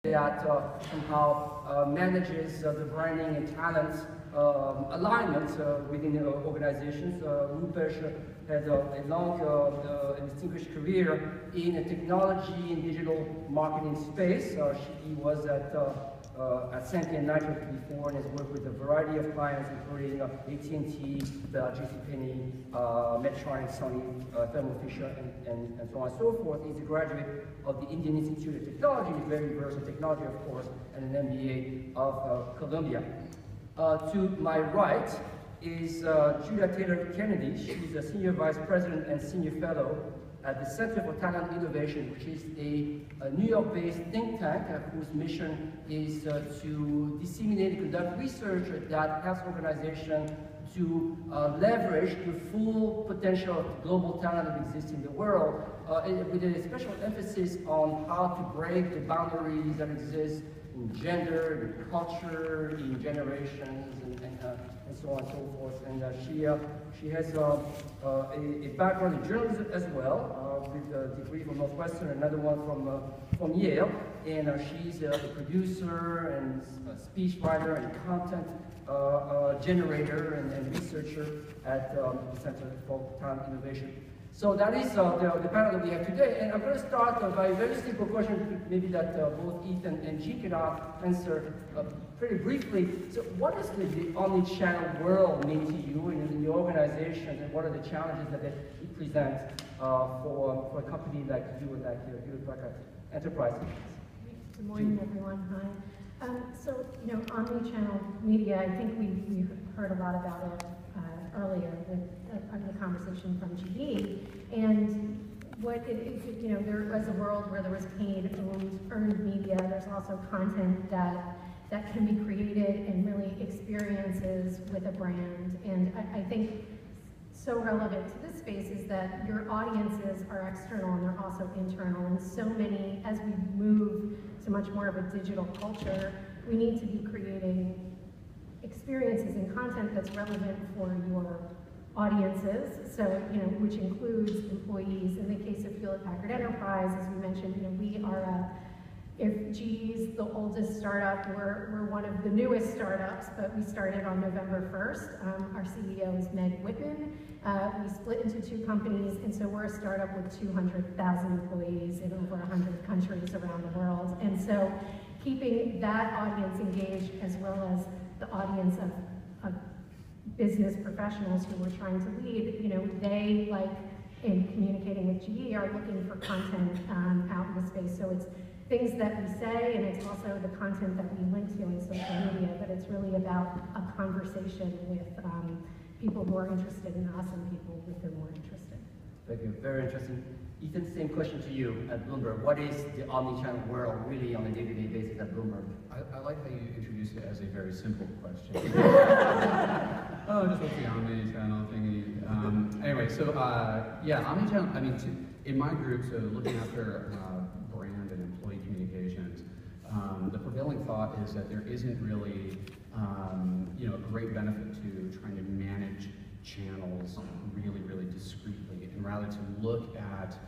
that somehow manages the branding and talent alignment within the organizations. Roopesh had a long and distinguished career in the technology and digital marketing space. He was at Sanke and Nitro before and has worked with a variety of clients, including AT&T, JCPenney, Medtronic, Sony, Thermo Fisher, and so on and so forth. He's a graduate of the Indian Institute of Technology, very versed in technology, of course, and an MBA of Columbia. To my right is Julia Taylor Kennedy. She's a Senior Vice President and Senior Fellow at the Center for Talent Innovation, which is a New York-based think tank whose mission is to disseminate and conduct research that helps organizations to leverage the full potential of global talent that exists in the world, with a special emphasis on how to break the boundaries that exist in gender, in culture, in generations, and so on and so forth. And she has a background in journalism as well, with a degree from Northwestern, another one from Yale. And she's a producer and a speechwriter and content generator and researcher at the Center for Talent Innovation. So that is the panel that we have today. And I'm going to start by a very simple question, maybe that both Ethan and Jean can answer pretty briefly. So what does the omni-channel world mean to you in your organizations, and what are the challenges that it presents for a company like you, like Hewlett Packard Enterprise? Good morning, everyone. Hi. So, omni-channel media, I think we heard a lot about it earlier with the conversation from GE. And what it is, there was a world where there was paid, earned media. There's also content that can be created and really experiences with a brand. And I think so relevant to this space is that your audiences are external and they're also internal. And so many, as we move to much more of a digital culture, we need to be creating experiences and content that's relevant for your audiences, so which includes employees. In the case of Hewlett Packard Enterprise, as we mentioned, we are if GE's the oldest startup, we're one of the newest startups, but we started on November 1st. Our CEO is Meg Whitman. We split into two companies, and so we're a startup with 200,000 employees in over 100 countries around the world. And so keeping that audience engaged, as well as the audience of business professionals who we're trying to lead, they, like in communicating with GE, are looking for content out in the space. So it's things that we say, and it's also the content that we link to in social media, but it's really about a conversation with people who are interested in us and people with whom we're interested. Thank you. Very interesting. Ethan, same question to you at Bloomberg. What is the omni-channel world really on a day-to-day basis at Bloomberg? I like how you introduced it as a very simple question. Oh, just what's the omni-channel thingy? Anyway, so yeah, omni-channel, in my group, so looking after brand and employee communications, the prevailing thought is that there isn't really a great benefit to trying to manage channels really discreetly, and rather to look at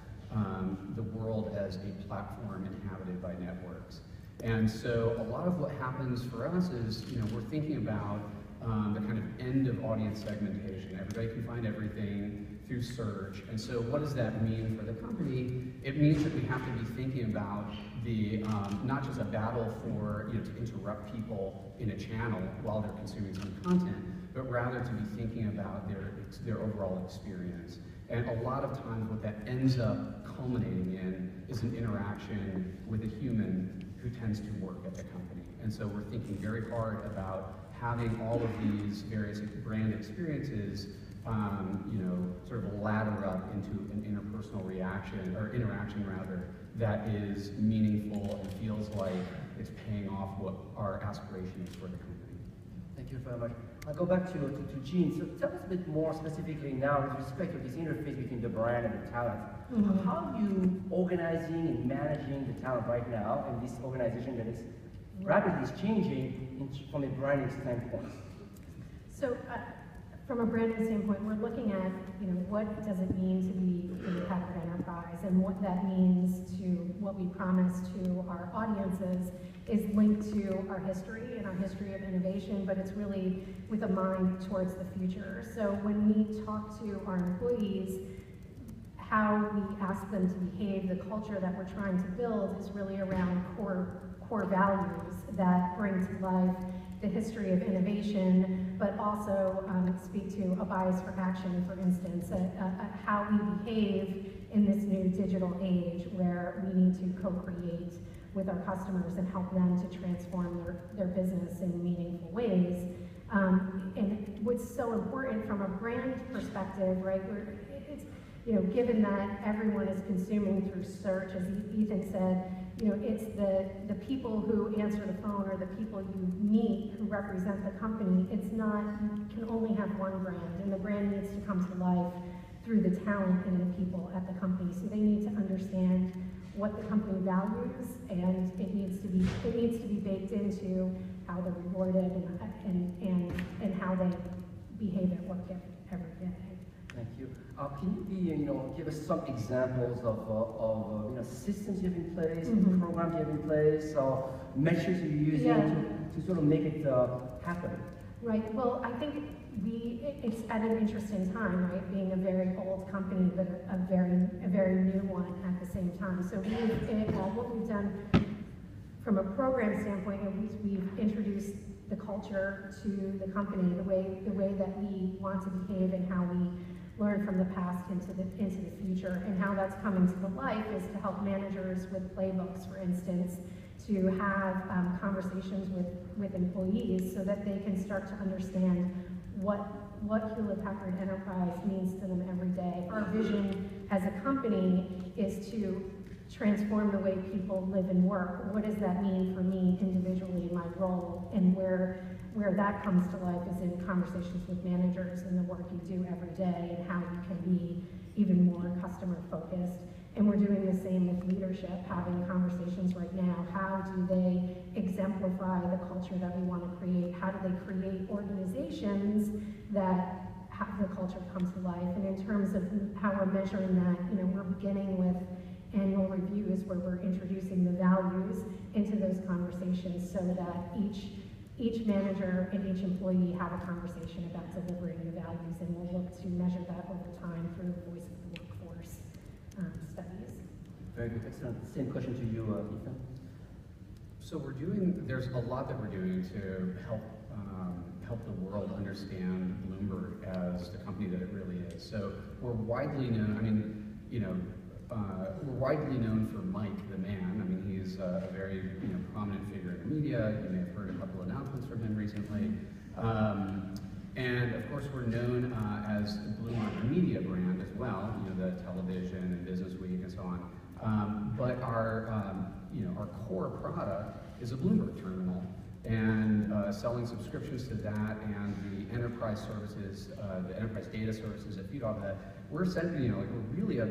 the world as a platform inhabited by networks. And so a lot of what happens for us is, we're thinking about the kind of end of audience segmentation. Everybody can find everything through search. And so what does that mean for the company? It means that we have to be thinking about the, not just a battle for, to interrupt people in a channel while they're consuming some content, but rather to be thinking about their overall experience. And a lot of times what that ends up culminating in is an interaction with a human who tends to work at the company. And so we're thinking very hard about having all of these various brand experiences sort of ladder up into an interpersonal reaction, or interaction rather, that is meaningful and feels like it's paying off what our aspiration is for the company. Thank you very much. I'll go back to Jean. So tell us a bit more specifically now with respect to this interface between the brand and the talent. Mm-hmm. How are you organizing and managing the talent right now in this organization that is rapidly changing from a branding standpoint? So from a branding standpoint, we're looking at, what does it mean to be in the Packard enterprise, and what that means to what we promise to our audiences is linked to our history and our history of innovation, but it's really with a mind towards the future. So when we talk to our employees, how we ask them to behave, the culture that we're trying to build is really around core values that bring to life the history of innovation, but also speak to a bias for action, for instance, how we behave in this new digital age where we need to co-create with our customers and help them to transform their business in meaningful ways. And what's so important from a brand perspective, right, it's, given that everyone is consuming through search, as Ethan said, it's the people who answer the phone or the people you meet who represent the company. It's not, you can only have one brand, and the brand needs to come to life through the talent and the people at the company. So they need to understand what the company values, and it needs to be baked into how they're rewarded and how they behave at work every day. Thank you. Can you give us some examples of systems you have in place, programs you have in place, or measures you're using to sort of make it happen? Right. Well, I think it's at an interesting time, right? Being a very old company, but a very new one at the same time. So what we've done from a program standpoint, we've introduced the culture to the company, the way that we want to behave and how we learn from the past into the future, and how that's coming to the life is to help managers with playbooks, for instance, to have conversations with employees so that they can start to understand what Hewlett Packard Enterprise means to them every day. Our vision as a company is to transform the way people live and work. What does that mean for me individually in my role? And where that comes to life is in conversations with managers and the work you do every day, and how you can be even more customer focused. And we're doing the same with leadership, having conversations right now. How do they exemplify the culture that we want to create? How do they create organizations that have the culture come to life? And in terms of how we're measuring that, we're beginning with annual reviews where we're introducing the values into those conversations so that each manager and each employee have a conversation about delivering the values, and we'll look to measure that over time through voice of the workforce studies. Very good, excellent. Same question to you, Ethan. So there's a lot that we're doing to help the world understand Bloomberg as the company that it really is. So we're widely known, we're widely known for Mike the Man. I mean, he's a very prominent figure in the media. You may have heard a couple of announcements from him recently. And of course, we're known as the Bloomberg media brand as well, the television and Business Week and so on. But our core product is a Bloomberg terminal, and selling subscriptions to that and the enterprise services, the enterprise data services that feed off that. We're essentially, we're really a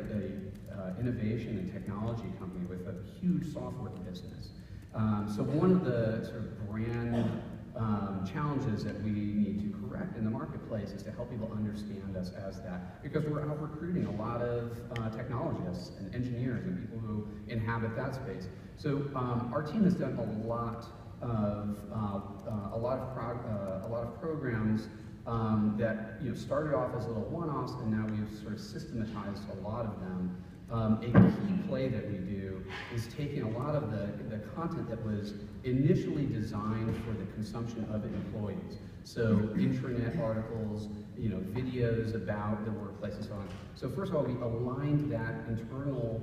innovation and technology company with a huge software business. So one of the sort of brand challenges that we need to correct in the marketplace is to help people understand us as that, because we're out recruiting a lot of technologists and engineers and people who inhabit that space. So our team has done a lot of programs that started off as little one-offs, and now we've sort of systematized a lot of them. A key play that we do is taking a lot of the content that was initially designed for the consumption of employees. So intranet articles, videos about the workplace and so on. So first of all, we aligned that internal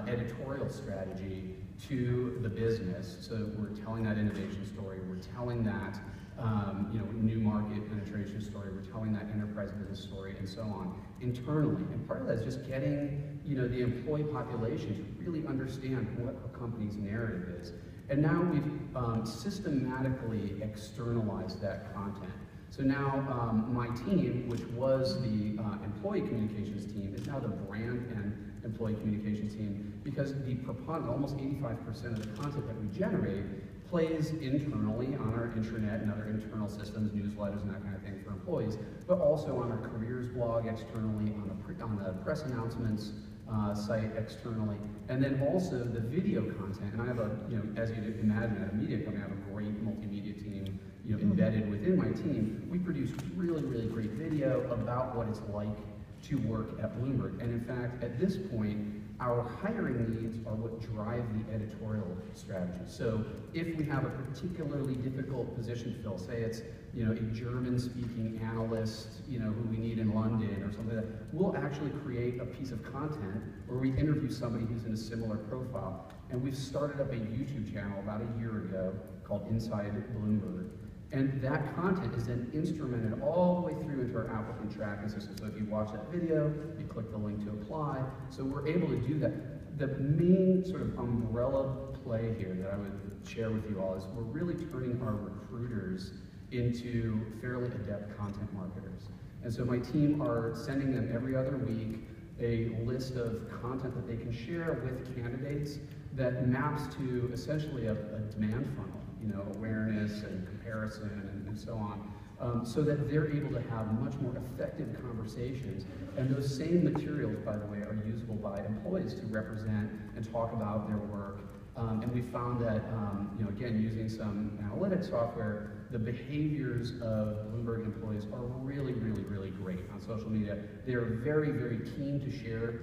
editorial strategy to the business. So we're telling that innovation story, we're telling that new market penetration story, we're telling that enterprise business story, and so on, internally. And part of that is just getting, the employee population to really understand what a company's narrative is. And now we've systematically externalized that content. So now my team, which was the employee communications team, is now the brand and employee communications team, because the preponderance, almost 85% of the content that we generate plays internally on our intranet and other internal systems, newsletters and that kind of thing for employees, but also on our careers blog externally, on the press announcements site externally, and then also the video content. And I have as you'd imagine, at a media company, I have a great multimedia team, embedded within my team. We produce really, really great video about what it's like to work at Bloomberg. And in fact, at this point, our hiring needs are what drive the editorial strategy. So if we have a particularly difficult position to fill, say it's a German-speaking analyst, who we need in London or something like that, we'll actually create a piece of content where we interview somebody who's in a similar profile. And we've started up a YouTube channel about a year ago called Inside Bloomberg. And that content is then instrumented all the way through into our applicant tracking system. So if you watch that video, you click the link to apply. So we're able to do that. The main sort of umbrella play here that I would share with you all is we're really turning our recruiters into fairly adept content marketers. And so my team are sending them every other week a list of content that they can share with candidates that maps to essentially a demand funnel. Awareness and comparison and so on, so that they're able to have much more effective conversations. And those same materials, by the way, are usable by employees to represent and talk about their work. And we found that, again, using some analytics software, the behaviors of Bloomberg employees are really, really, really great on social media. They're very, very keen to share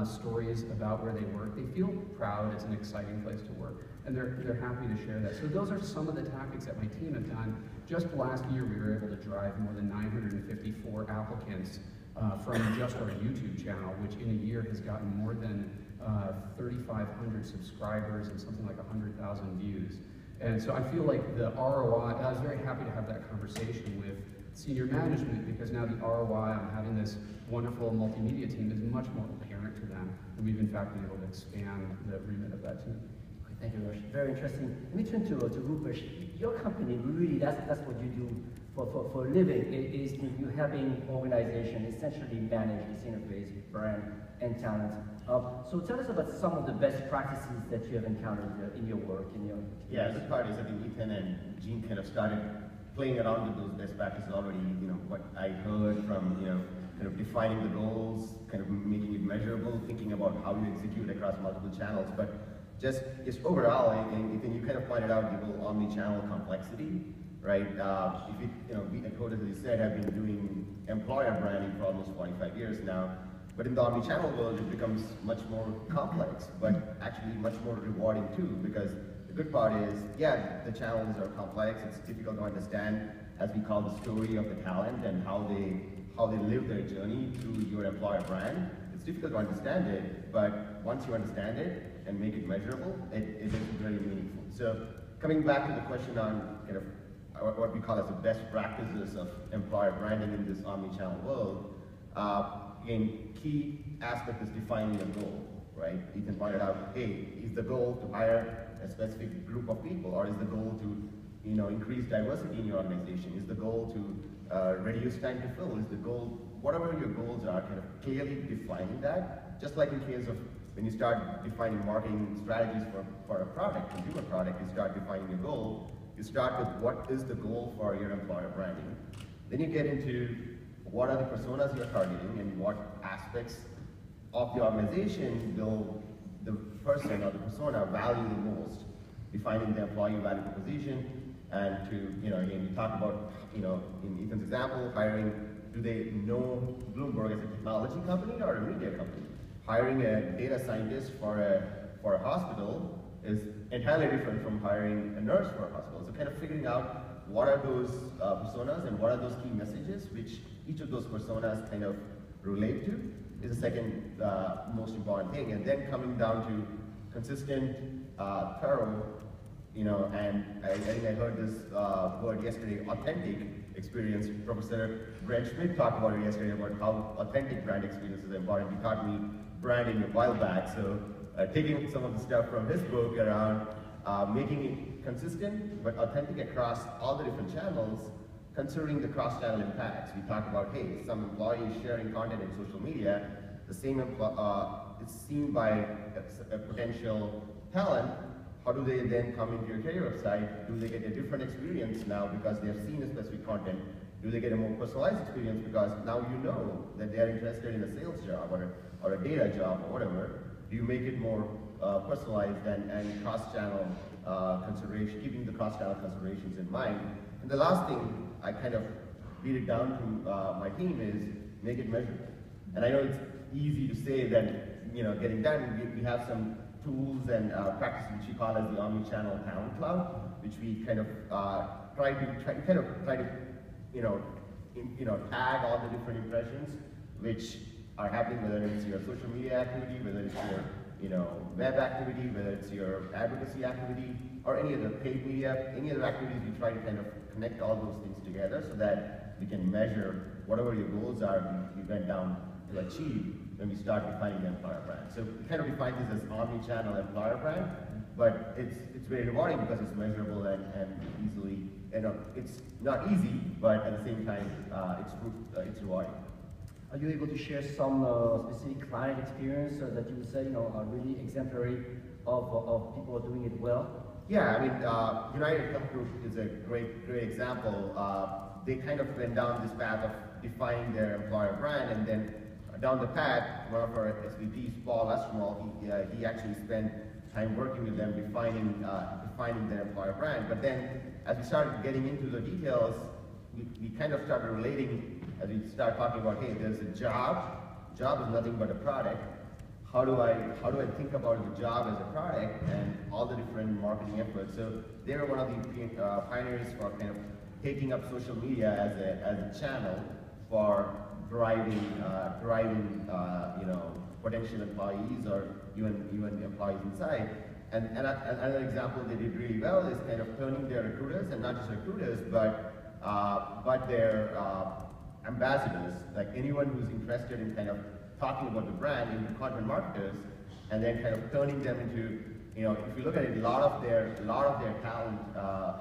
stories about where they work. They feel proud. It's an exciting place to work, and they're happy to share that. So those are some of the tactics that my team have done. Just last year, we were able to drive more than 954 applicants from just our YouTube channel, which in a year has gotten more than 3,500 subscribers and something like 100,000 views. And so I feel like the ROI, I was very happy to have that conversation with senior management, because now the ROI on having this wonderful multimedia team is much more apparent to them, and we've in fact been able to expand the remit of that team. Thank you, Rashid. Very interesting. Let me turn to Roopesh. Your company, really, that's what you do for a living, is you helping organization essentially manage this interface with brand and talent. So tell us about some of the best practices that you have encountered in your work. Yeah, the part is I think Ethan and Gene kind of started playing around with those best practices already. What I heard from kind of defining the goals, kind of making it measurable, thinking about how you execute across multiple channels. But just overall, and Ethan, you kind of pointed out the whole omni-channel complexity, right? We at Hodes, as you said, have been doing employer branding for almost 45 years now. But in the omni-channel world, it becomes much more complex, but actually much more rewarding too, because the good part is, yeah, the channels are complex. It's difficult to understand, as we call the story of the talent and how they live their journey through your employer brand. It's difficult to understand it, but once you understand it and make it measurable, it is very meaningful. So coming back to the question on kind of what we call as the best practices of employer branding in this omni-channel world, again, key aspect is defining a goal, right? Ethan pointed out, hey, is the goal to hire a specific group of people, or is the goal to increase diversity in your organization? Is the goal to reduce time to fill? Is the goal, whatever your goals are, kind of clearly defining that. Just like in case of when you start defining marketing strategies for a product, consumer product, you start defining your goal. You start with what is the goal for your employer branding. Then you get into what are the personas you're targeting and what aspects of the organization will the person or the persona value the most, defining the employee value proposition. And to, again, we talk about, in Ethan's example, hiring, do they know Bloomberg as a technology company or a media company? Hiring a data scientist for a hospital is entirely different from hiring a nurse for a hospital. So kind of figuring out what are those personas and what are those key messages which each of those personas kind of relate to is the second most important thing. And then coming down to consistent, thorough, and I think I heard this word yesterday, authentic experience. Professor Brent Schmidt talked about it yesterday about how authentic brand experience is important. He taught me branding a while back, so taking some of the stuff from his book around making it consistent but authentic across all the different channels, considering the cross-channel impacts. We talked about, hey, some employees sharing content in social media, the same it's seen by a potential talent. how do they then come into your career website? Do they get a different experience now because they have seen a specific content? Do they get a more personalized experience because now you know that they are interested in a sales job or a data job or whatever? Do you make it more personalized and cross-channel consideration, keeping the cross-channel considerations in mind? And the last thing I kind of beat it down to my team is make it measurable. And I know it's easy to say that, getting done. We have some tools and practices which we call as the Omnichannel Talent Cloud, which we kind of try to tag all the different impressions which are happening, whether it's your social media activity, whether it's your web activity, whether it's your advocacy activity, or any other paid media, any other activities. We try to kind of connect all those things together so that we can measure whatever your goals are we went down to achieve when we start defining the employer brand. So we kind of define this as omni-channel employer brand, but it's very rewarding because it's measurable and easily, it's not easy, but at the same time, it's rewarding. Are you able to share some specific client experience that you would say, are really exemplary of people doing it well? Yeah, I mean, United Health Group is a great example. They kind of went down this path of defining their employer brand, and then down the path, one of our SVPs, Paul Estermal, he actually spent time working with them defining their employer brand. But then, as we started getting into the details, we kind of started relating, as we start talking about, hey, there's a job. Job is nothing but a product. How do I think about the job as a product and all the different marketing efforts? So they were one of the pioneers for kind of taking up social media as a channel for driving potential employees or even employees inside. And another example they did really well is kind of turning their recruiters, and not just recruiters, but their ambassadors, like anyone who's interested in kind of talking about the brand, into content marketers, and then kind of turning them into, if you look at it, a lot of their talent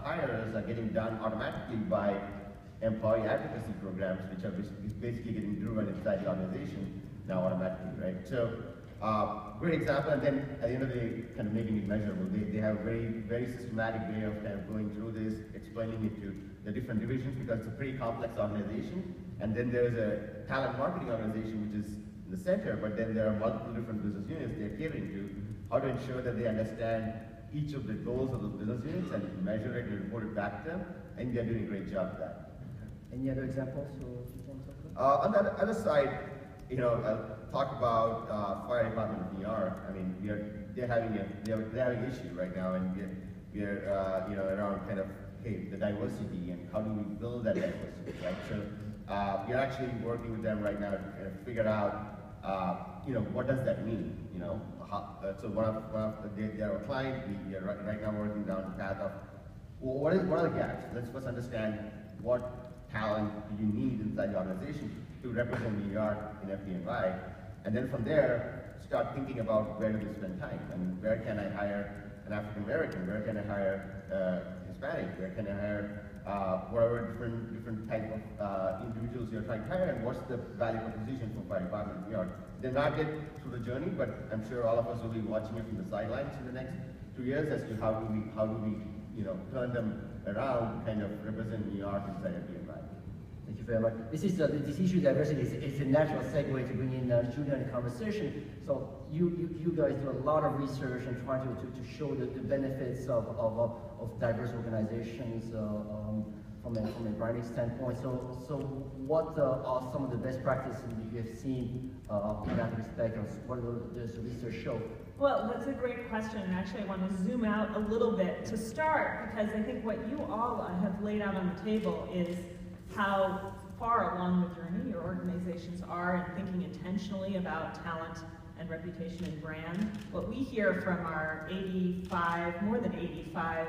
hires are getting done automatically by employee advocacy programs, which are basically getting driven inside the organization now automatically, right? So, great example, and then at the end of the day, kind of making it measurable. They have a very systematic way of kind of going through this, explaining it to the different divisions, because it's a pretty complex organization. And then there's a talent marketing organization, which is in the center, but then there are multiple different business units they're catering to, how to ensure that they understand each of the goals of those business units and measure it and report it back to them, and they're doing a great job of that. Any other examples? On the other side, I'll talk about fire department of New York. I mean, they're having an issue right now, and we're around kind of, hey, the diversity and how do we build that diversity, right? So we're actually working with them right now to kind of figure out, what does that mean? So they're our client. We are right now working down the path of, well, what are the gaps? Let's first understand what talent you need inside the organization to represent New York in FDNY, and then from there start thinking about where do they spend time. I mean, where can I hire an African American? Where can I hire Hispanic? Where can I hire whatever different type of individuals you're trying to hire, and what's the value proposition for fire department of New York? They're not yet through the journey, but I'm sure all of us will be watching it from the sidelines in the next 2 years as to how do we turn them around to kind of represent New York inside FDNY. Thank you very much. This issue of diversity is a natural segue to bring in Julia in the conversation. So you guys do a lot of research and try to show the benefits of diverse organizations from a branding standpoint. So what are some of the best practices you have seen in that respect, and what does the research show? Well, that's a great question, and actually I want to zoom out a little bit to start, because I think what you all have laid out on the table is how far along the journey your organizations are in thinking intentionally about talent and reputation and brand. What we hear from our more than 85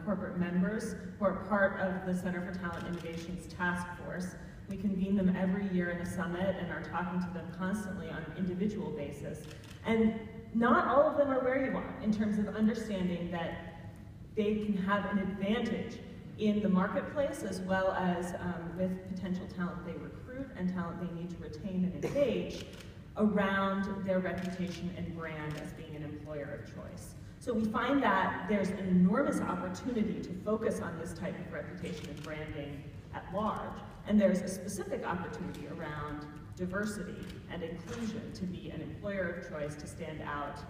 corporate members who are part of the Center for Talent Innovation's task force. We convene them every year in a summit and are talking to them constantly on an individual basis. And not all of them are where you are in terms of understanding that they can have an advantage in the marketplace, as well as with potential talent they recruit and talent they need to retain and engage around their reputation and brand as being an employer of choice. So we find that there's an enormous opportunity to focus on this type of reputation and branding at large, and there's a specific opportunity around diversity and inclusion to be an employer of choice, to stand out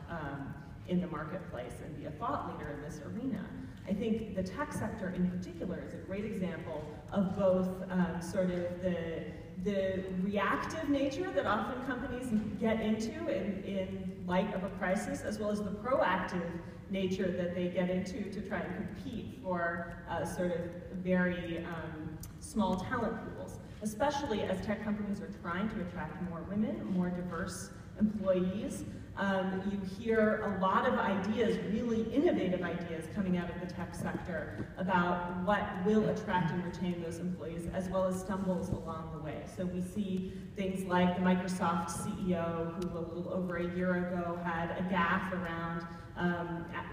in the marketplace and be a thought leader in this arena. I think the tech sector in particular is a great example of both sort of the reactive nature that often companies get into in light of a crisis, as well as the proactive nature that they get into to try and compete for sort of very small talent pools, especially as tech companies are trying to attract more women, more diverse employees. You hear a lot of ideas, really innovative ideas, coming out of the tech sector about what will attract and retain those employees, as well as stumbles along the way. So we see things like the Microsoft CEO, who a little over a year ago had a gaffe around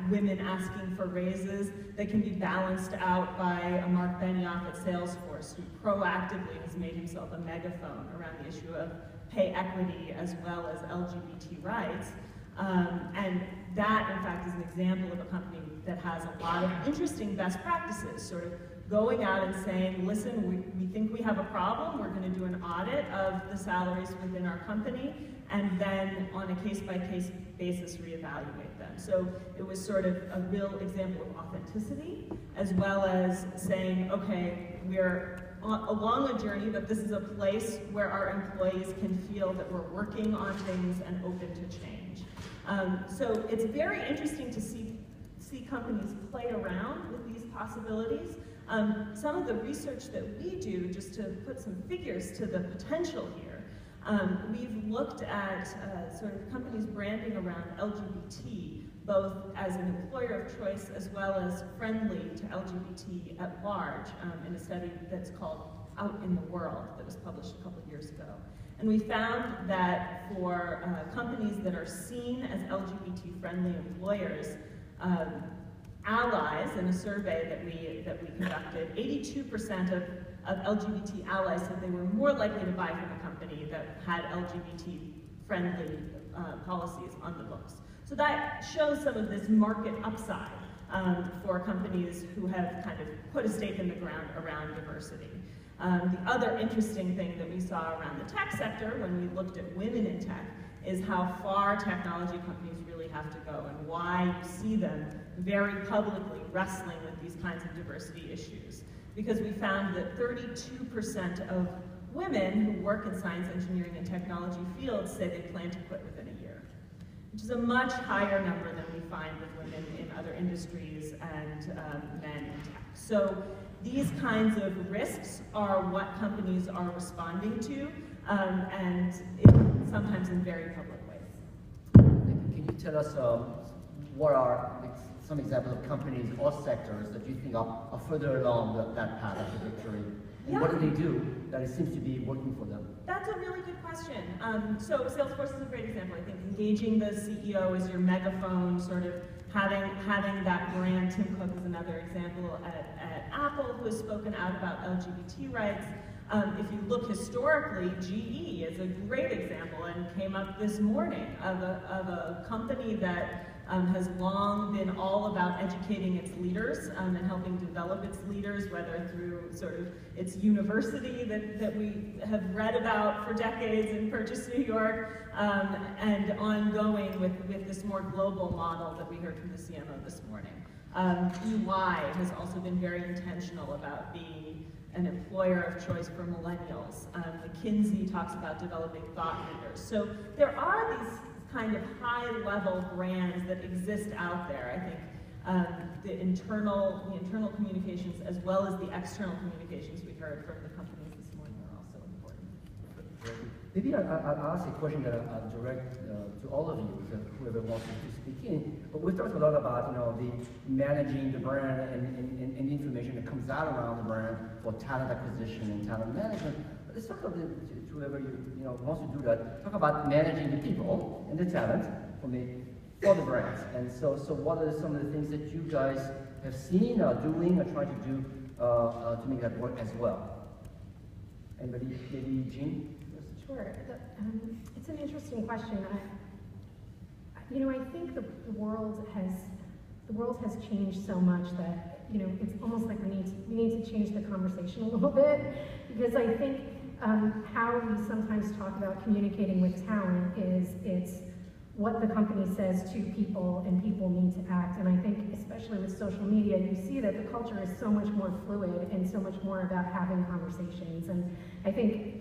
women asking for raises that can be balanced out by a Mark Benioff at Salesforce, who proactively has made himself a megaphone around the issue of pay equity as well as LGBT rights. And that, in fact, is an example of a company that has a lot of interesting best practices, sort of going out and saying, listen, we think we have a problem, we're going to do an audit of the salaries within our company, and then on a case-by-case basis reevaluate them. So it was sort of a real example of authenticity, as well as saying, okay, we're along a journey, but this is a place where our employees can feel that we're working on things and open to change. So it's very interesting to see companies play around with these possibilities. Some of the research that we do, just to put some figures to the potential here, we've looked at sort of companies branding around LGBT, both as an employer of choice as well as friendly to LGBT at large, in a study that's called Out in the World that was published a couple of years ago. And we found that for companies that are seen as LGBT-friendly employers, allies, in a survey that we conducted, 82% of LGBT allies said they were more likely to buy from a company that had LGBT-friendly policies on the books. So that shows some of this market upside for companies who have kind of put a stake in the ground around diversity. The other interesting thing that we saw around the tech sector when we looked at women in tech is how far technology companies really have to go, and why you see them very publicly wrestling with these kinds of diversity issues. Because we found that 32% of women who work in science, engineering, and technology fields say they plan to quit within a year, which is a much higher number than we find with women in other industries and men in tech. So these kinds of risks are what companies are responding to, and sometimes in very public ways. Can you tell us what are some examples of companies or sectors that you think are further along that path of trajectory? And Yeah. what do they do that it seems to be working for them? That's a really good question. So Salesforce is a great example. I think engaging the CEO as your megaphone, sort of having that brand. Tim Cook is another example at Apple, who has spoken out about LGBT rights. If you look historically, GE is a great example, and came up this morning of a company that has long been all about educating its leaders and helping develop its leaders, whether through sort of its university that we have read about for decades in Purchase, New York, and ongoing with this more global model that we heard from the CMO this morning. EY has also been very intentional about being an employer of choice for millennials. McKinsey talks about developing thought leaders. So there are these kind of high-level brands that exist out there. I think the internal communications as well as the external communications we heard from the companies this morning are also important. Maybe I'll ask a question that I'll direct to all of you, whoever wants to speak in. But we've talked a lot about the managing the brand and the information that comes out around the brand for talent acquisition and talent management. But let's talk about whoever wants to do that. Talk about managing the people and the talent for the brands. And so what are some of the things that you guys have seen or doing or trying to do to make that work as well? Anybody? Maybe Jean? Sure. It's an interesting question. I think the world has the world has changed so much that, you know, it's almost like we need to change the conversation a little bit, because I think how we sometimes talk about communicating with talent is it's what the company says to people, and people need to act. And I think, especially with social media, you see that the culture is so much more fluid and so much more about having conversations. And I think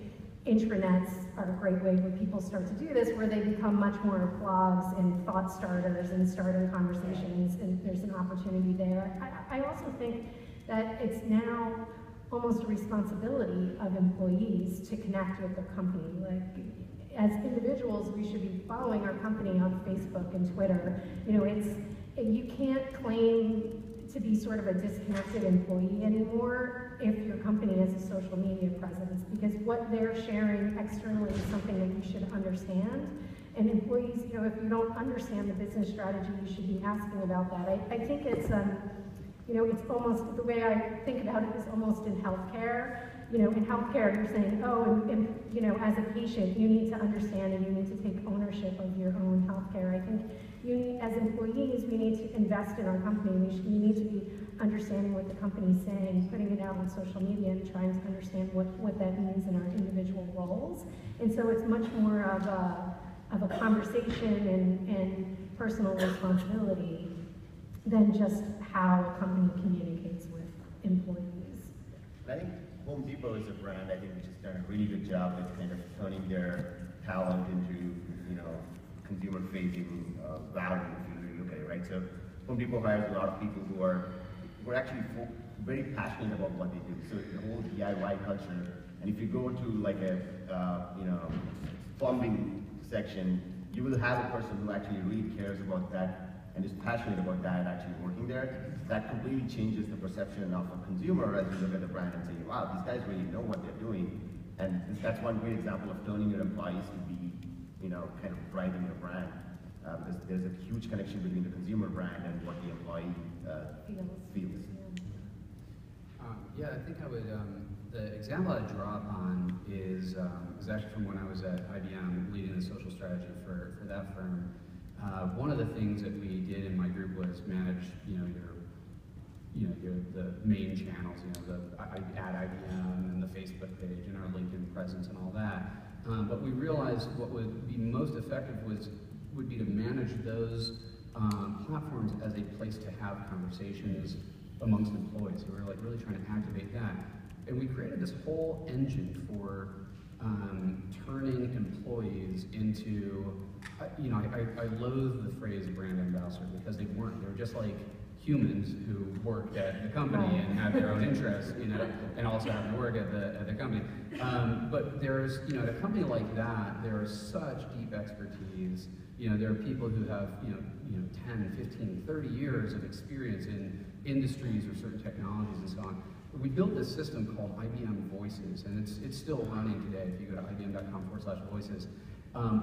intranets are a great way where people start to do this, where they become much more blogs and thought starters and starting conversations, and there's an opportunity there. I also think that it's now almost a responsibility of employees to connect with the company. Like, as individuals, we should be following our company on Facebook and Twitter. You know, you can't claim to be sort of a disconnected employee anymore if your company has a social media presence, because what they're sharing externally is something that you should understand. And employees, you know, if you don't understand the business strategy, you should be asking about that. I think it's, you know, it's almost, the way I think about it is almost in healthcare. You know, in healthcare, you're saying, oh, and you know, as a patient, you need to understand and you need to take ownership of your own healthcare. I think as employees, we need to invest in our company. We need to be understanding what the company's saying, putting it out on social media, and trying to understand what that means in our individual roles. And so it's much more of a conversation and personal responsibility than just how a company communicates with employees. I think Home Depot is a brand, I think, which has done a really good job at kind of turning their talent into, you know, consumer-facing value, if you really look at it, right? So Home Depot hires a lot of people who are actually very passionate about what they do. So the whole DIY culture, and if you go to like a, you know, plumbing section, you will have a person who actually really cares about that and is passionate about that actually working there. That completely changes the perception of a consumer as you look at the brand and say, wow, these guys really know what they're doing. And that's one great example of turning your employees to be, you know, kind of driving your brand. There's a huge connection between the consumer brand and what the employee feels. Yeah, I think I would, the example I'd draw upon is actually from when I was at IBM leading the social strategy for that firm. One of the things that we did in my group was manage, the main channels, the at IBM and the Facebook page and our LinkedIn presence and all that. But we realized what would be most effective would be to manage those platforms as a place to have conversations amongst employees. So we were like really trying to activate that. And we created this whole engine for turning employees into, I loathe the phrase brand ambassador because they weren't. They were just like humans who worked at the company and had their own interests, and also happened to work at the company. But there's, at a company like that, there is such deep expertise. There are people who have, 10, 15, 30 years of experience in industries or certain technologies and so on. We built this system called IBM Voices, and it's still running today if you go to ibm.com/voices.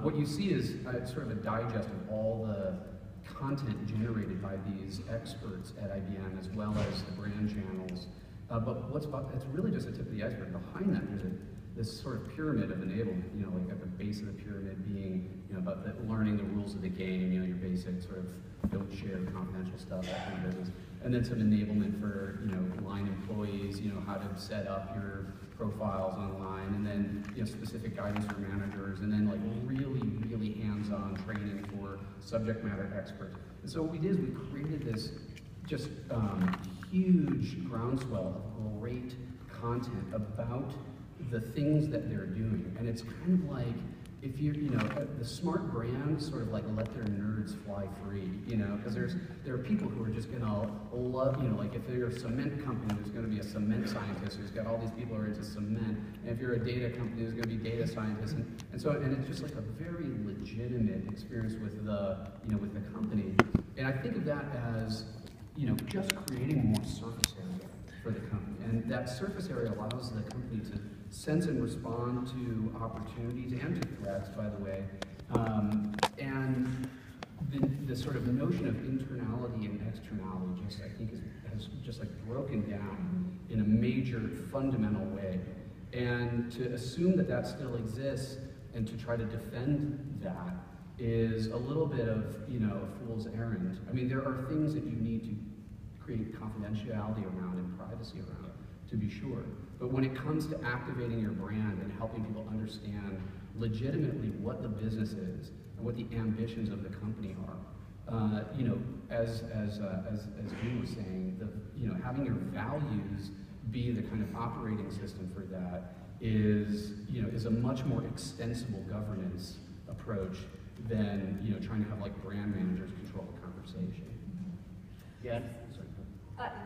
What you see is sort of a digest of all the content generated by these experts at IBM, as well as the brand channels. But it's really just the tip of the iceberg. Behind that, there's this sort of pyramid of enablement, like at the base of the pyramid being, about learning the rules of the game, your basic sort of don't share confidential stuff, that kind of business. And then some enablement for, line employees, how to set up your profiles online, and then, specific guidance for managers, and then like really, really hands-on training for subject matter experts. And so what we did is we created this just huge groundswell of great content about the things that they're doing. And it's kind of like, if you're, the smart brands sort of like let their nerds fly free, because there are people who are just gonna love, like if you're a cement company, there's gonna be a cement scientist who's got all these people who are into cement. And if you're a data company, there's gonna be data scientists. And it's just like a very legitimate experience with the, with the company. And I think of that as, just creating more surface area for the company. And that surface area allows the company to sense and respond to opportunities and to threats, by the way. And the sort of notion of internality and externality just, I think, has just like broken down in a major fundamental way. And to assume that that still exists and to try to defend that is a little bit of, a fool's errand. I mean, there are things that you need to create confidentiality around and privacy around, to be sure. But when it comes to activating your brand and helping people understand legitimately what the business is and what the ambitions of the company are, as Dean was saying, having your values be the kind of operating system for that is a much more extensible governance approach than trying to have like brand managers control the conversation. Yeah.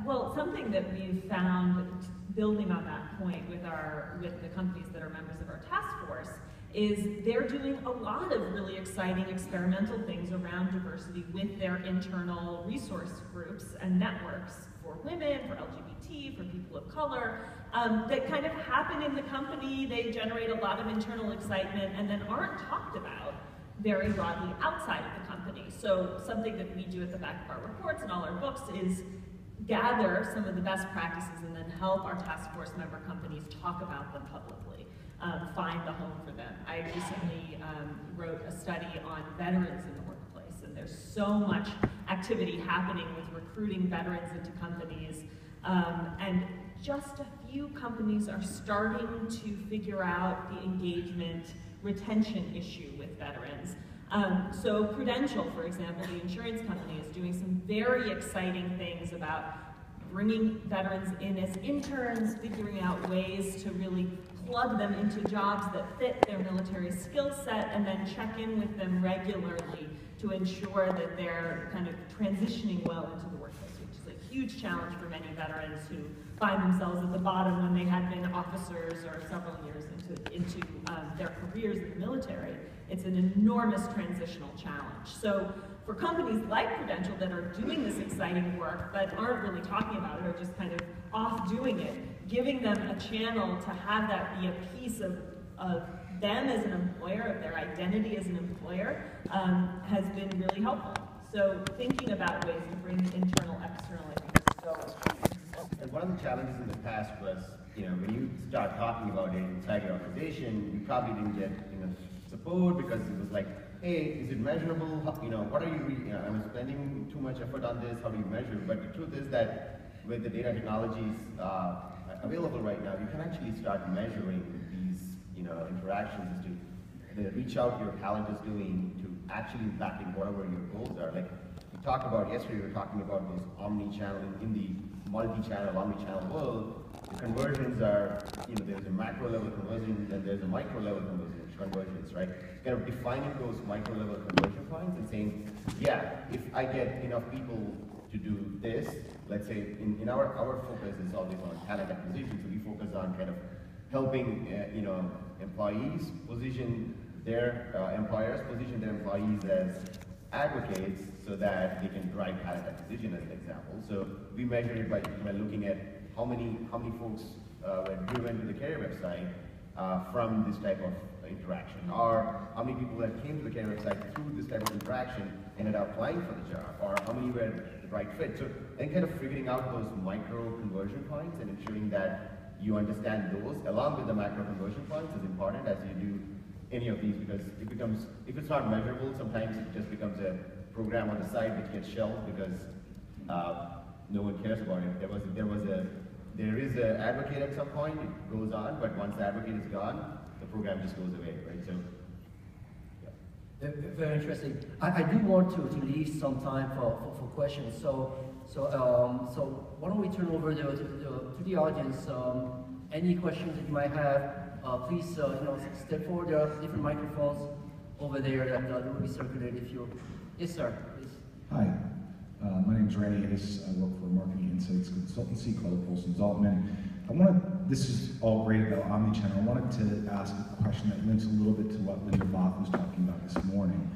Well, something that we've found, building on that point with the companies that are members of our task force, is they're doing a lot of really exciting experimental things around diversity with their internal resource groups and networks for women, for LGBT, for people of color, that kind of happen in the company. They generate a lot of internal excitement and then aren't talked about very broadly outside of the company. So something that we do at the back of our reports and all our books is gather some of the best practices and then help our task force member companies talk about them publicly, find the home for them. I recently wrote a study on veterans in the workplace, and there's so much activity happening with recruiting veterans into companies, and just a few companies are starting to figure out the engagement retention issue with veterans. So Prudential, for example, the insurance company, is doing some very exciting things about bringing veterans in as interns, figuring out ways to really plug them into jobs that fit their military skill set, and then check in with them regularly to ensure that they're kind of transitioning well into the workplace, which is a huge challenge for many veterans who find themselves at the bottom when they had been officers or several years into their careers in the military. It's an enormous transitional challenge. So for companies like Prudential that are doing this exciting work but aren't really talking about it or just kind of off doing it, giving them a channel to have that be a piece of them as an employer, of their identity as an employer, has been really helpful. So thinking about ways to bring internal, external, I think is so important. And one of the challenges in the past was, when you start talking about it inside your organization, you probably didn't get support because it was like, hey, is it measurable? What are you, I'm spending too much effort on this, how do you measure? But the truth is that with the data technologies available right now, you can actually start measuring these, interactions as to the reach out your talent is doing to actually impacting whatever your goals are. Like we talked about yesterday, we were talking about those omni-channel, in the multi-channel, omni-channel world, the conversions are, there's a macro level conversion and there's a micro level conversions, right? Kind of defining those micro level conversion points and saying, yeah, if I get enough people to do this, let's say in our focus is always on talent acquisition, so we focus on kind of helping employees position their employers position their employees as advocates so that they can drive talent acquisition as an example. So we measure it by looking at how many folks were driven to the career website from this type of interaction, or how many people that came to the career website through this type of interaction ended up applying for the job, or how many were the right fit. So then kind of figuring out those micro conversion points and ensuring that you understand those along with the macro conversion points is important as you do any of these, because if it's not measurable, sometimes it just becomes a program on the side which gets shelved because no one cares about it. There is an advocate at some point, it goes on, but once the advocate is gone, the program just goes away, right? So, yeah. Very interesting. I do want to leave some time for questions. So why don't we turn over to the audience? Any questions that you might have, please step forward. There are different microphones over there that will be circulated. If you, yes, sir, please. Hi, my name is Randy Hayes. I work for a marketing insights consultancy called Pulse & Zaltman. This is all great about Omnichannel. I wanted to ask a question that links a little bit to what Linda Both was talking about this morning.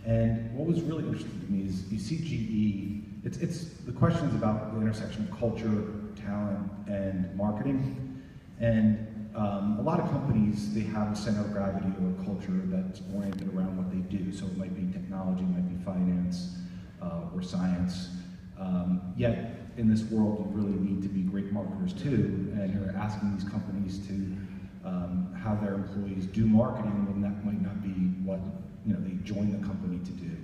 And what was really interesting to me is you see GE, it's the questions about the intersection of culture, talent, and marketing. And a lot of companies, they have a center of gravity or a culture that's oriented around what they do. So it might be technology, it might be finance, or science. Yet, in this world, you really need to be great marketers too, and you're asking these companies to have their employees do marketing when that might not be what they join the company to do.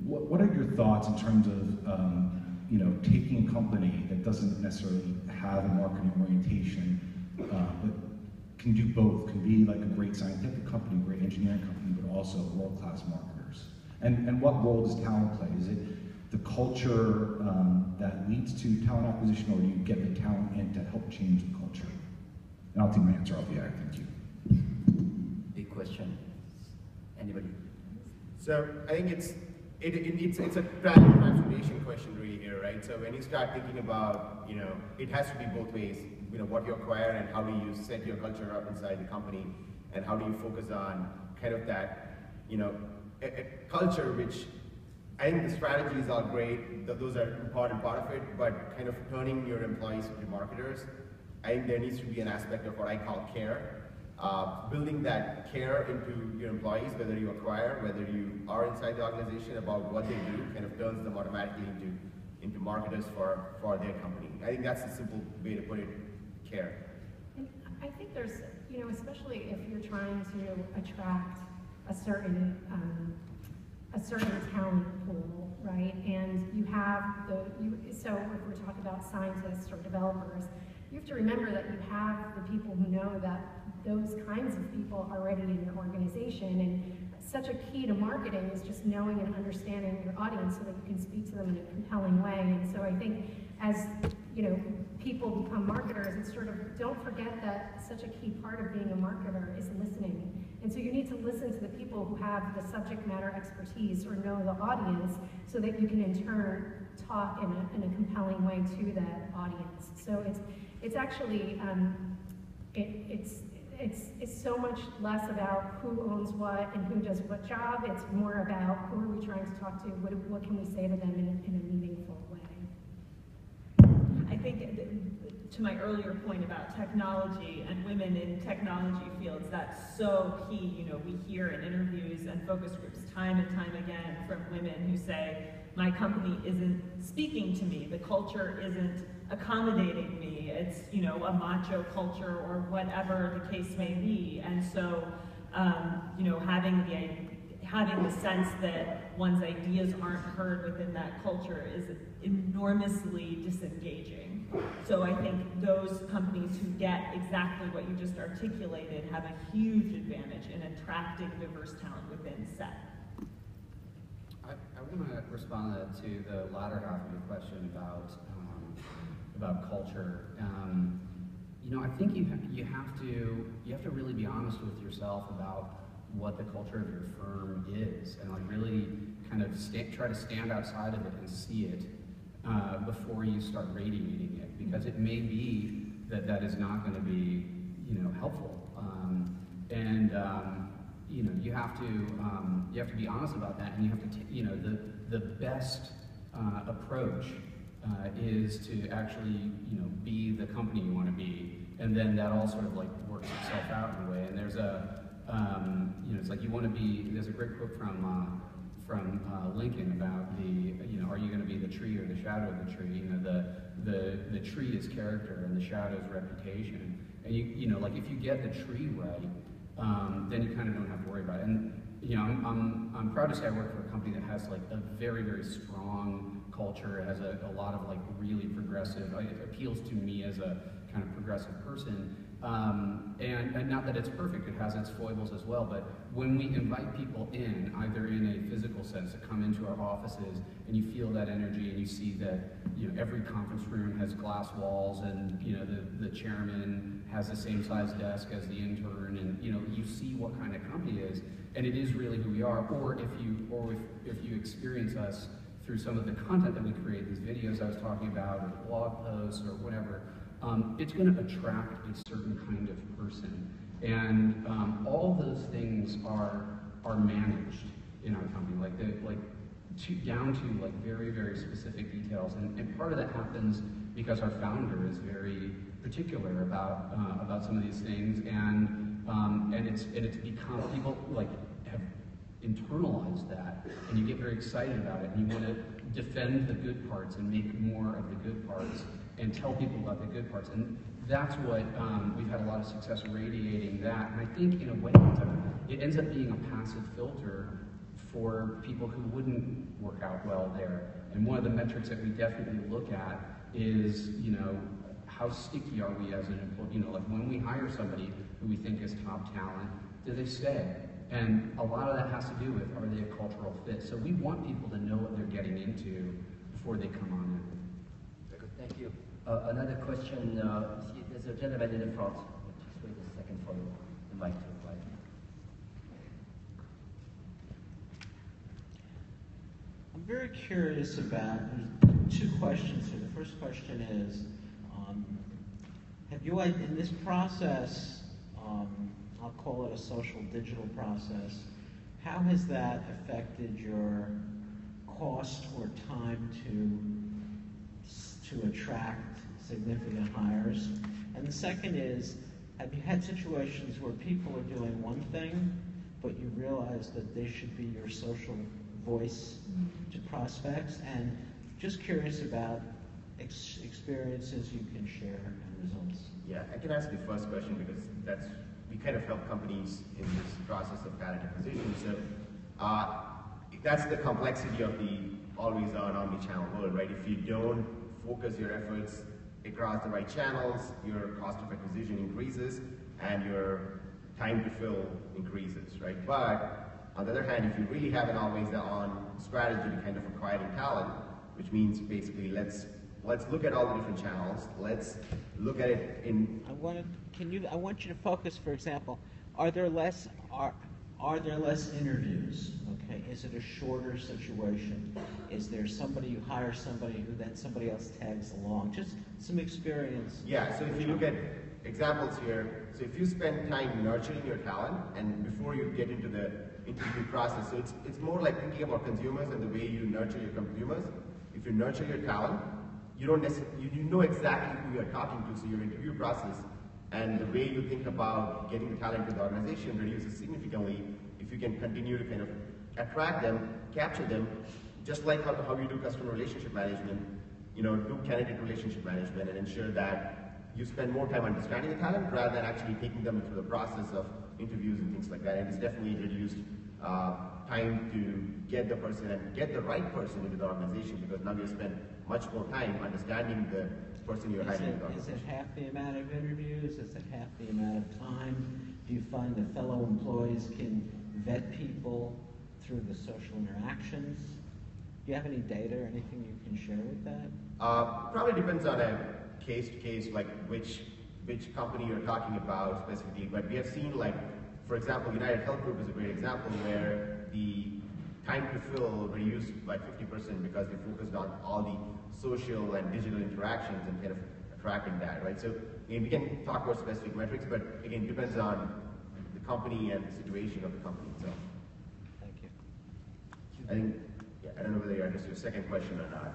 What are your thoughts in terms of taking a company that doesn't necessarily have a marketing orientation, but can do both, can be like a great scientific company, great engineering company, but also world-class marketers? And what role does talent play? Is it the culture that leads to talent acquisition, or do you get the talent in to help change the culture? And I'll take my answer off the air. Thank you. Big question. Anybody? So I think it's a transformation question really here, right? So when you start thinking about, it has to be both ways. What you acquire and how do you set your culture up inside the company, and how do you focus on kind of that, a culture which I think the strategies are great, those are an important part of it, but kind of turning your employees into marketers, I think there needs to be an aspect of what I call care. Building that care into your employees, whether you acquire, whether you are inside the organization, about what they do, kind of turns them automatically into marketers for their company. I think that's the simple way to put it, care. And I think there's, especially if you're trying to attract a certain talent pool, right? And you have so if we're talking about scientists or developers, you have to remember that you have the people who know that those kinds of people are already in your organization, and such a key to marketing is just knowing and understanding your audience so that you can speak to them in a compelling way. And so I think as people become marketers, it's sort of, don't forget that such a key part of being a marketer is listening. And so you need to listen to the people who have the subject matter expertise or know the audience, so that you can in turn talk in a compelling way to that audience. So it's actually it's so much less about who owns what and who does what job. It's more about who are we trying to talk to, what can we say to them in a meaningful way. I think to my earlier point about technology and women in technology fields, that's so key. We hear in interviews and focus groups time and time again from women who say, my company isn't speaking to me, the culture isn't accommodating me, it's a macho culture or whatever the case may be. And so having the sense that one's ideas aren't heard within that culture is enormously disengaging. So I think those companies who get exactly what you just articulated have a huge advantage in attracting diverse talent within SET. I want to respond to the latter half of your question about culture. I think you have to really be honest with yourself about what the culture of your firm is, and really kind of try to stand outside of it and see it before you start radiating it, because it may be that is not going to be helpful, and you have to be honest about that, and you have to the best approach is to actually be the company you want to be, and then that all sort of works itself out in a way. And there's a it's like you want to be. There's a great quote from Lincoln about are you going to be the tree or the shadow of the tree? The tree is character and the shadow is reputation. And if you get the tree right, then you kind of don't have to worry about it. And I'm proud to say I work for a company that has a very, very strong culture. It has a lot of really progressive. It appeals to me as a kind of progressive person. And not that it's perfect, it has its foibles as well, but when we invite people in, either in a physical sense to come into our offices, and you feel that energy, and you see that every conference room has glass walls, and the chairman has the same size desk as the intern, and you see what kind of company it is, and it is really who we are. Or if you experience us through some of the content that we create, these videos I was talking about, or blog posts, or whatever, it's going to attract a certain kind of person, and all those things are managed in our company, down to very, very specific details, and part of that happens because our founder is very particular about some of these things, and it's become, people have internalized that, and you get very excited about it, and you want to defend the good parts and make more of the good parts. and tell people about the good parts. And that's what, we've had a lot of success radiating that. And I think in a way, it ends up being a passive filter for people who wouldn't work out well there. And one of the metrics that we definitely look at is, you know, how sticky are we as an employee? You know, like when we hire somebody who we think is top talent, do they stay? And a lot of that has to do with, are they a cultural fit? So we want people to know what they're getting into before they come on in. Very good, thank you. Another question, there's a gentleman in the front. Just wait a second for the mic to apply. I'm very curious about, there's two questions here. The first question is, have you, in this process, I'll call it a social digital process, how has that affected your cost or time to attract significant hires? And the second is, have you had situations where people are doing one thing, but you realize that they should be your social voice to prospects? And just curious about experiences you can share and results. Yeah, I can answer the first question because we kind of help companies in this process of talent acquisition. So that's the complexity of the always-on omni-channel world, right? If you don't focus your efforts across the right channels, your cost of acquisition increases and your time to fill increases, right? But on the other hand, if you really have an always-on strategy to kind of acquiring talent, which means basically let's look at all the different channels. Let's look at it in. I want you to focus. For example, are there less interviews? Okay, is it a shorter situation? Is there somebody you hire somebody who then somebody else tags along? Just some experience. Yeah. So if you look at examples here, so if you spend time nurturing your talent and before you get into the interview process, so it's more like thinking about consumers and the way you nurture your consumers. If you nurture your talent, you don't necessarily, you know exactly who you're talking to, so your interview process and the way you think about getting the talent to the organization reduces significantly if you can continue to kind of attract them, capture them, just like how you do customer relationship management, you know, do candidate relationship management and ensure that you spend more time understanding the talent rather than actually taking them through the process of interviews and things like that. And it's definitely reduced time to get the person and get the right person into the organization because now you spend much more time understanding the person you're hiring. Is it half the amount of interviews? Is it half the amount of time? Do you find that fellow employees can vet people through the social interactions? Do you have any data or anything you can share with that? Probably depends on a case to case, like which company you're talking about specifically. But we have seen, like, for example, United Health Group is a great example where the time to fill reduced by 50% because they focused on all the social and digital interactions and kind of attracting that, right? So again, we can talk about specific metrics, but again, it depends on the company and the situation of the company itself. Thank you. I think, yeah, I don't know whether you understood your second question or not.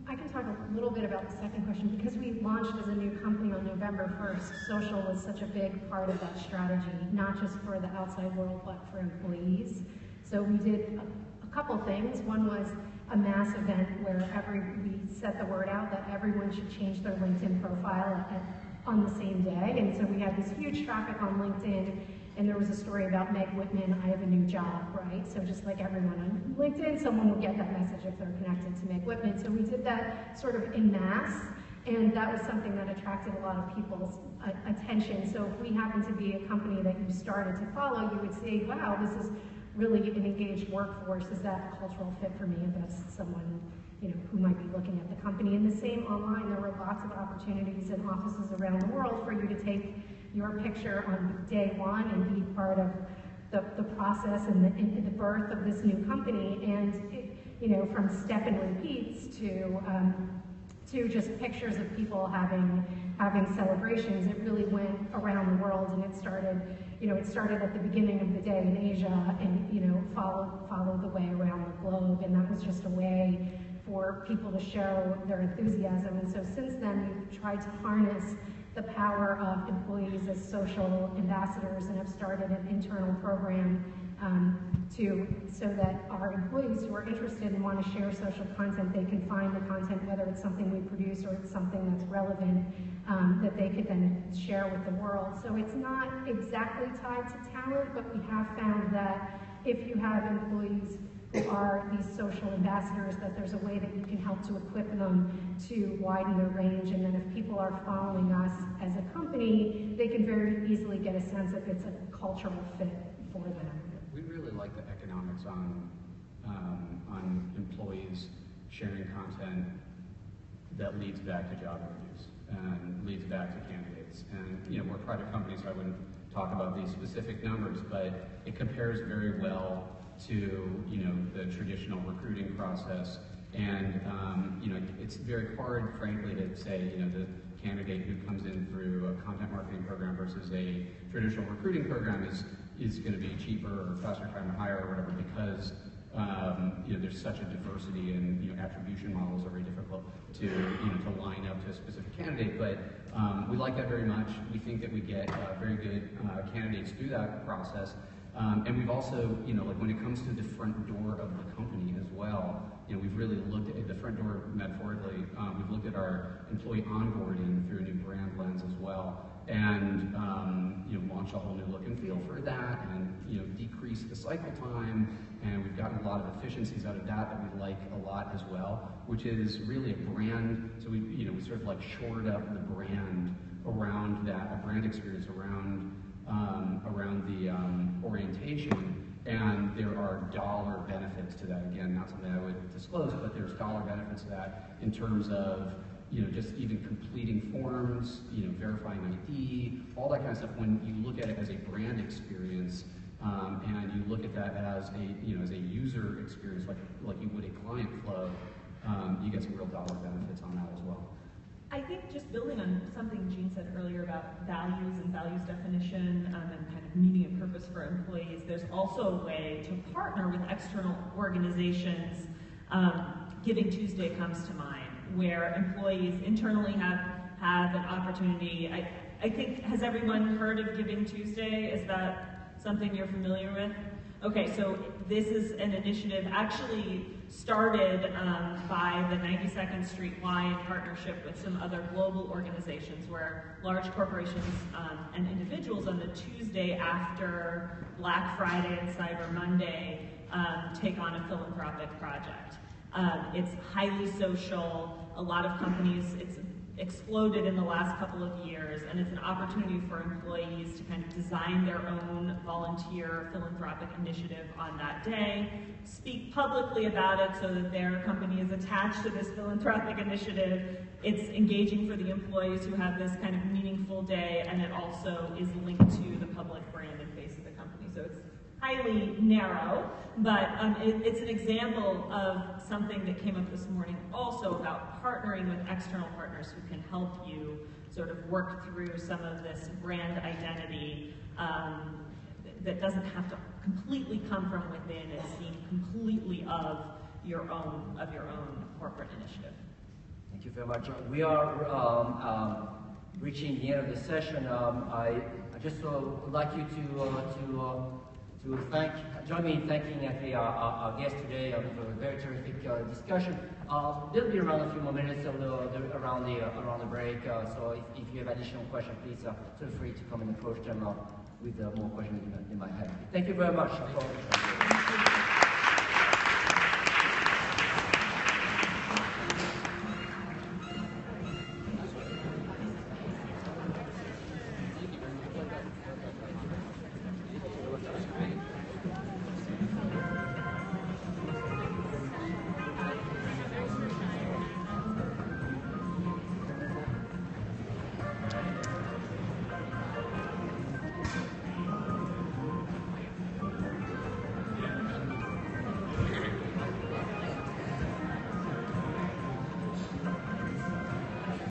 I can talk a little bit about the second question. Because we launched as a new company on November 1st, social was such a big part of that strategy, not just for the outside world, but for employees. So we did a couple things. One was a mass event where we set the word out that everyone should change their LinkedIn profile on the same day. And so we had this huge traffic on LinkedIn, and there was a story about Meg Whitman, I have a new job, right? So just like everyone on LinkedIn, someone will get that message if they're connected to Meg Whitman. So we did that sort of en masse, and that was something that attracted a lot of people's attention. So if we happen to be a company that you started to follow, you would say, wow, this is really an engaged workforce. Is that a cultural fit for me if that's someone, you know, who might be looking at the company? And the same online, there were lots of opportunities in offices around the world for you to take your picture on day one and be part of the process and the birth of this new company. And it, you know, from step and repeats to just pictures of people having celebrations, it really went around the world, and it started at the beginning of the day in Asia, and, you know, followed the way around the globe, and that was just a way for people to show their enthusiasm. And so since then, we've tried to harness the power of employees as social ambassadors and have started an internal program so that our employees who are interested and want to share social content, they can find the content, whether it's something we produce or it's something that's relevant, that they could then share with the world. So it's not exactly tied to talent, but we have found that if you have employees who are these social ambassadors, that there's a way that you can help to equip them to widen their range, and then if people are following us as a company, they can very easily get a sense if it's a cultural fit for them. We really like the economics on employees sharing content that leads back to job interviews and leads back to candidates. And we're a private company, so I wouldn't talk about these specific numbers, but it compares very well to the traditional recruiting process. And it's very hard, frankly, to say the candidate who comes in through a content marketing program versus a traditional recruiting program is going to be cheaper or faster time to hire or whatever, because there's such a diversity and attribution models are very difficult to to line up to a specific candidate. But we like that very much. We think that we get very good candidates through that process. And we've also, like when it comes to the front door of the company as well, we've really looked at the front door metaphorically. We've looked at our employee onboarding through a new brand lens as well, and launched a whole new look and feel for that, and decrease the cycle time. And we've gotten a lot of efficiencies out of that we like a lot as well, which is really a brand. So we sort of like shored up the brand around that, a brand experience around the orientation, and there are dollar benefits to that. Again, not something I would disclose, but there's dollar benefits to that in terms of just even completing forms, verifying ID, all that kind of stuff. When you look at it as a brand experience, and you look at that as a user experience, like you would a client flow, you get some real dollar benefits on that as well. I think just building on something Jean said earlier about values and values definition and kind of meaning and purpose for employees, there's also a way to partner with external organizations. Giving Tuesday comes to mind, where employees internally have an opportunity. I think, has everyone heard of Giving Tuesday? Is that something you're familiar with? Okay, so this is an initiative actually started by the 92nd Street Y in partnership with some other global organizations, where large corporations and individuals on the Tuesday after Black Friday and Cyber Monday take on a philanthropic project. It's highly social. A lot of companies, it's exploded in the last couple of years, and it's an opportunity for employees to kind of design their own volunteer philanthropic initiative on that day, speak publicly about it so that their company is attached to this philanthropic initiative. It's engaging for the employees who have this kind of meaningful day, and it also is linked to the public brand and face of the company. So it's highly narrow, but it's an example of something that came up this morning also about partnering with external partners who can help you sort of work through some of this brand identity that doesn't have to completely come from within and seem completely of your own corporate initiative. Thank you very much. We are reaching the end of the session. I just would like you to join me in thanking actually our guests today for a very terrific discussion. They'll be around a few more minutes around the break. So if you have additional questions, please feel free to come and approach them with more questions you might have. Thank you very much.